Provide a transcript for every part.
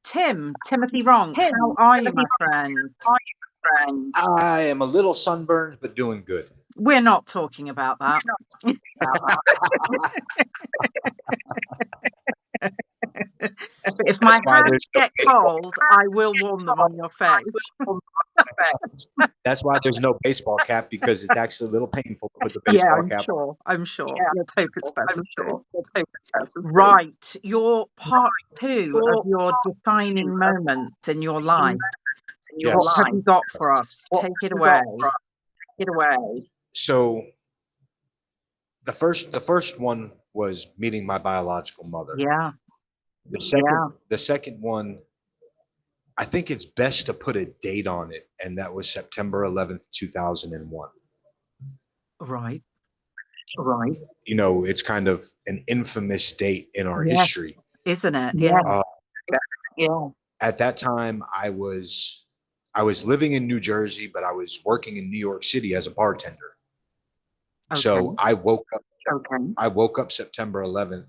Timothy Ronk, how are you, my friend? I am a little sunburned, but doing good. We're not talking about that. If my hands get cold, I will warm them on your face. That's why there's no baseball cap, because it's actually a little painful to put the baseball cap on. I'm sure. Let's hope it's better too. Right, your part 2 of your defining moments in your life. Yes. What have you got for us? Take it away. So the first one was meeting my biological mother. Yeah. The second one, I think it's best to put a date on it, and that was September 11th, 2001. Right. You know, it's kind of an infamous date in our Yes. history. Isn't it? Yeah. At that time, I was living in New Jersey, but I was working in New York City as a bartender. So Okay. I woke up September 11th,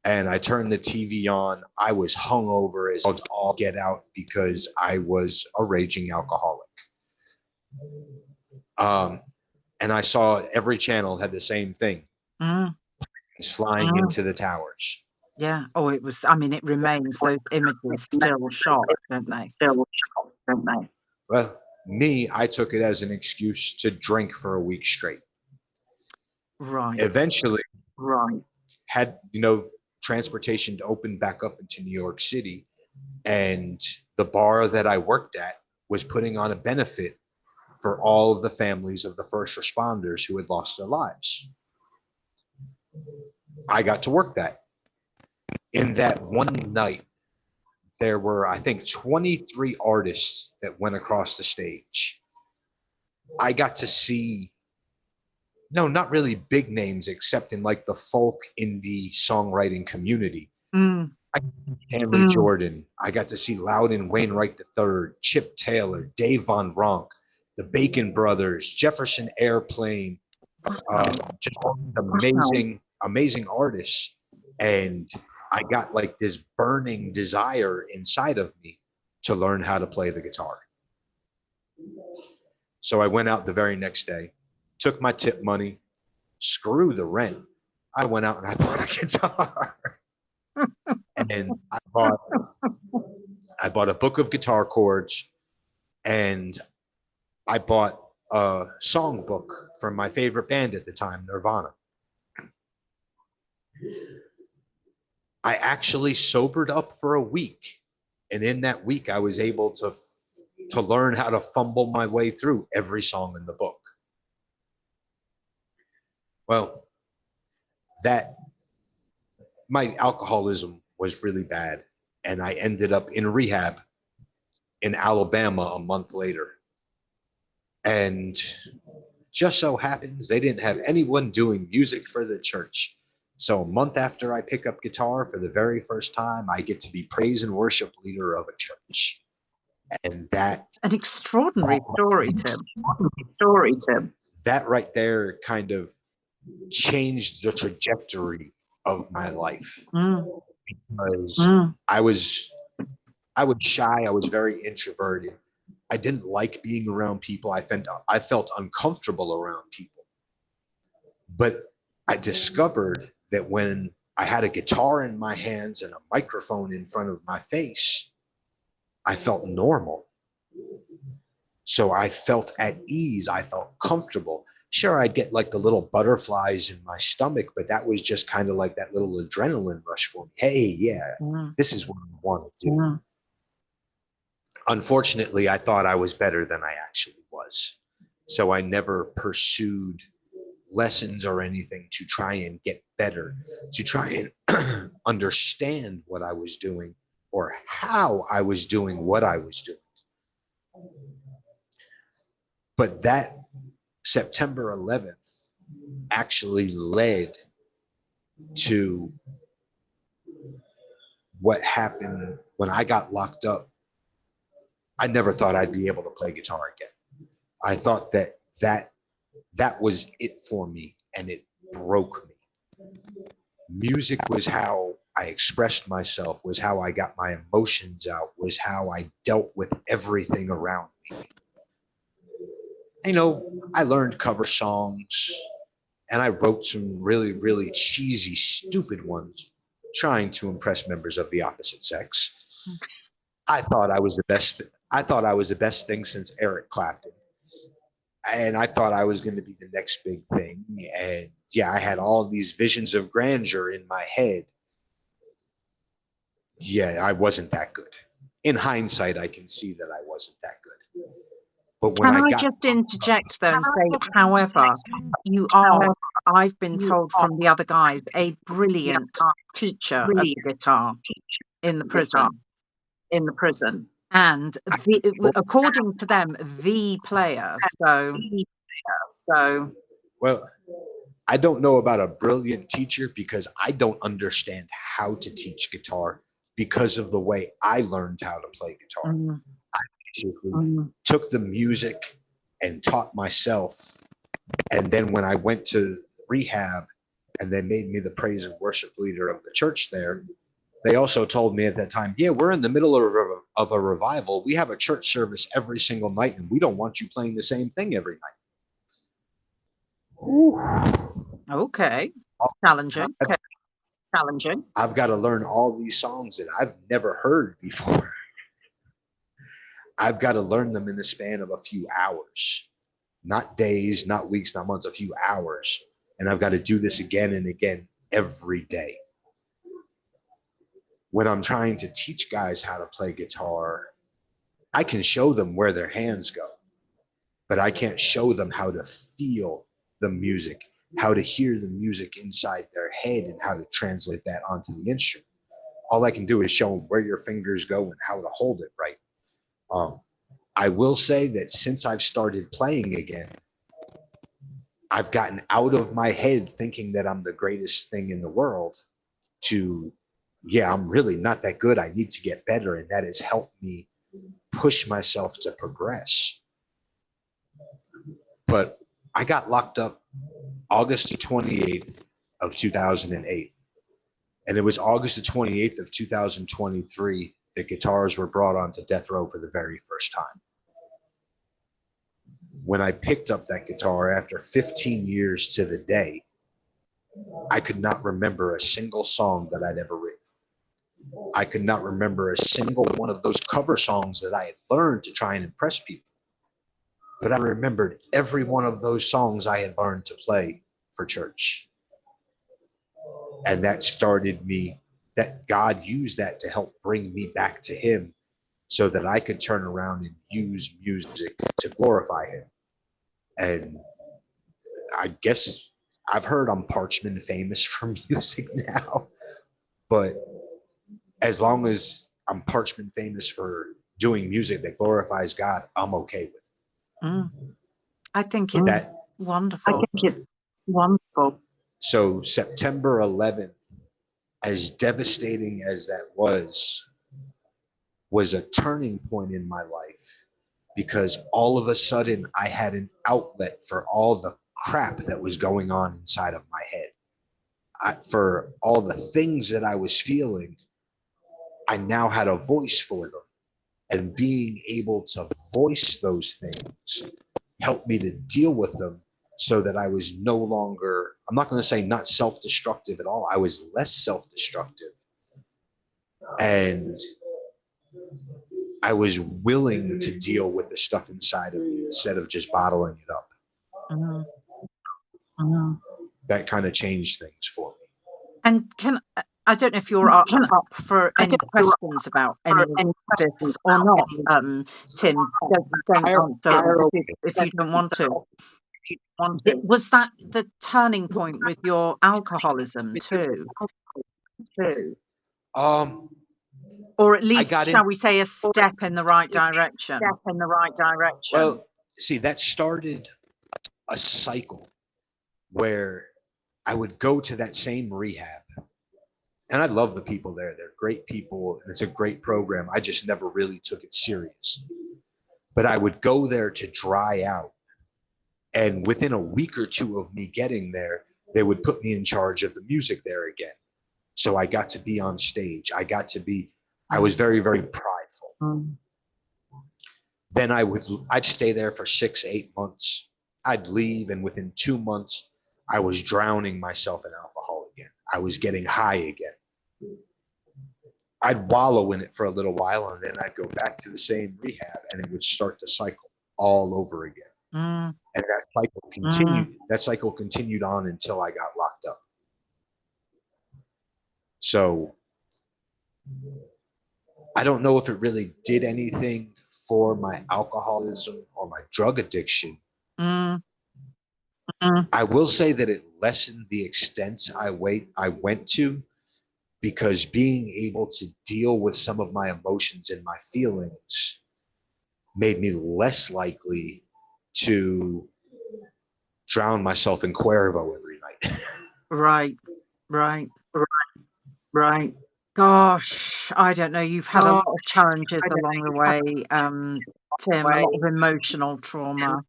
and I turned the TV on. I was hungover as all get out because I was a raging alcoholic. And I saw every channel had the same thing. It's flying into the towers. Yeah. Oh, it was, I mean, it remains, those images still shock, don't they? Well, I took it as an excuse to drink for a week straight. Right. Eventually, had transportation to open back up into New York City, and the bar that I worked at was putting on a benefit for all of the families of the first responders who had lost their lives. I got to work that. In that one night, there were, I think, 23 artists that went across the stage. I got to see, no, not really big names, except in like the folk indie songwriting community. Henry Jordan. I got to see Loudon Wainwright III, Chip Taylor, Dave Von Ronk, the Bacon Brothers, Jefferson Airplane, just amazing artists. And I got like this burning desire inside of me to learn how to play the guitar. So I went out the very next day, took my tip money, screw the rent. I went out and I bought a guitar. And I bought a book of guitar chords, and I bought a songbook from my favorite band at the time, Nirvana. I actually sobered up for a week, and in that week, I was able to learn how to fumble my way through every song in the book. Well, my alcoholism was really bad, and I ended up in rehab in Alabama a month later. And just so happens they didn't have anyone doing music for the church. So a month after I pick up guitar for the very first time, I get to be praise and worship leader of a church. And that's an extraordinary story, Tim. That right there kind of changed the trajectory of my life. Because I was shy, I was very introverted. I didn't like being around people. I felt uncomfortable around people. But I discovered that when I had a guitar in my hands and a microphone in front of my face, I felt normal. So I felt at ease. I felt comfortable. Sure, I'd get like the little butterflies in my stomach, but that was just kind of like that little adrenaline rush for me. Hey, yeah, this is what I want to do. Unfortunately, I thought I was better than I actually was. So I never pursued lessons or anything to try and get better, to try and understand what I was doing or how I was doing what I was doing. But that September 11th actually led to what happened when I got locked up. I never thought I'd be able to play guitar again. I thought that was it for me, and it broke me. Music was how I expressed myself, was how I got my emotions out, was how I dealt with everything around me. You know, I learned cover songs and I wrote some really, really cheesy, stupid ones trying to impress members of the opposite sex. I thought I was the best. I thought I was the best thing since Eric Clapton. And I thought I was going to be the next big thing. And yeah, I had all these visions of grandeur in my head. Yeah, I wasn't that good. In hindsight, I can see that I wasn't that good. But when Can I I got, just interject though and say, however, you are, I've been told from the other guys, a brilliant teacher of the guitar in the prison. And according to them, the player. well, I don't know about a brilliant teacher because I don't understand how to teach guitar because of the way I learned how to play guitar. Mm, I basically took the music and taught myself. And then when I went to rehab and they made me the praise and worship leader of the church there, they also told me at that time, yeah, we're in the middle of a revival. We have a church service every single night, and we don't want you playing the same thing every night. okay, challenging. I've got to learn all these songs that I've never heard before. I've got to learn them in the span of a few hours, not days, not weeks, not months, a few hours. And I've got to do this again and again every day. When I'm trying to teach guys how to play guitar, I can show them where their hands go, but I can't show them how to feel the music, how to hear the music inside their head, and how to translate that onto the instrument. All I can do is show them where your fingers go and how to hold it right. I will say that since I've started playing again, I've gotten out of my head thinking that I'm the greatest thing in the world to, yeah, I'm really not that good. I need to get better. And that has helped me push myself to progress. But I got locked up August the 28th of 2008. And it was August the 28th of 2023 that guitars were brought onto death row for the very first time. When I picked up that guitar after 15 years to the day, I could not remember a single song that I'd ever written. I could not remember a single one of those cover songs that I had learned to try and impress people. But I remembered every one of those songs I had learned to play for church. And that started me, that God used that to help bring me back to Him so that I could turn around and use music to glorify Him. And I guess I've heard I'm Parchman famous for music now, but as long as I'm Parchman famous for doing music that glorifies God, I'm okay with it. Mm. I think it's That wonderful. So September 11th, as devastating as that was a turning point in my life because all of a sudden I had an outlet for all the crap that was going on inside of my head. For all the things that I was feeling, I now had a voice for them. And being able to voice those things helped me to deal with them so that I was no longer, I'm not going to say not self-destructive at all. I was less self-destructive. And I was willing to deal with the stuff inside of me instead of just bottling it up. Mm-hmm. That kind of changed things for me. And I don't know if you're up for any questions about any of this or not, Tim. Don't answer if you don't want to. Was that the turning point with your alcoholism too? Or at least, shall we say, a step in the right direction? Well, see, that started a cycle where I would go to that same rehab. And I love the people there. They're great people, and it's a great program. I just never really took it seriously. But I would go there to dry out. And within a week or two of me getting there, they would put me in charge of the music there again. So I got to be on stage. I was very, very prideful. Then I'd stay there for 6, 8 months. I'd leave, and within 2 months, I was drowning myself in alcohol again. I was getting high again. I'd wallow in it for a little while, and then I'd go back to the same rehab, and it would start the cycle all over again. And that cycle continued. That cycle continued on until I got locked up. So I don't know if it really did anything for my alcoholism or my drug addiction. I will say that it lessened the extents I went to, because being able to deal with some of my emotions and my feelings made me less likely to drown myself in Cuervo every night. Right. Gosh, I don't know. You've had a lot of challenges along the way, Tim, a lot of emotional trauma.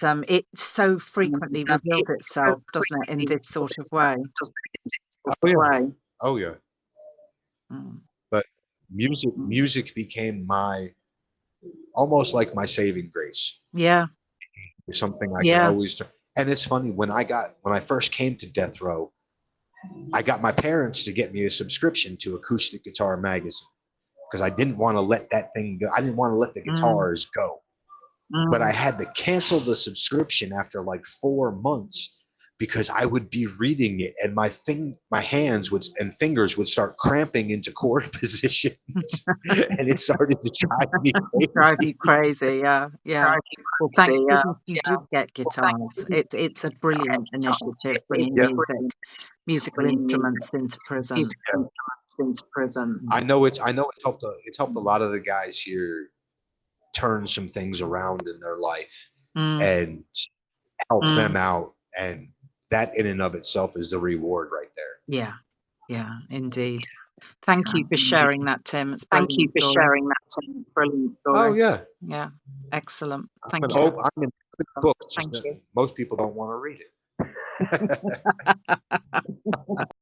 And it so frequently reveals itself, doesn't it, in this sort of way? Oh yeah. But music became almost like my saving grace. Yeah. Something I could always do. And it's funny, when I first came to Death Row, I got my parents to get me a subscription to Acoustic Guitar Magazine, because I didn't want to let that thing go. I didn't want to let the guitars go. But I had to cancel the subscription after like 4 months, because I would be reading it and my hands and fingers would start cramping into chord positions, and it started to drive me crazy. Yeah. Well, thank goodness you did get guitars. It's a brilliant initiative, bringing musical instruments into prison. I know it's helped a lot of the guys here turn some things around in their life and help them out, and that in and of itself is the reward right there. Yeah, indeed. Thank you for sharing that, Tim. It's brilliant story. Oh yeah. Yeah, excellent. Thank I'm you. in the book. Most people don't want to read it.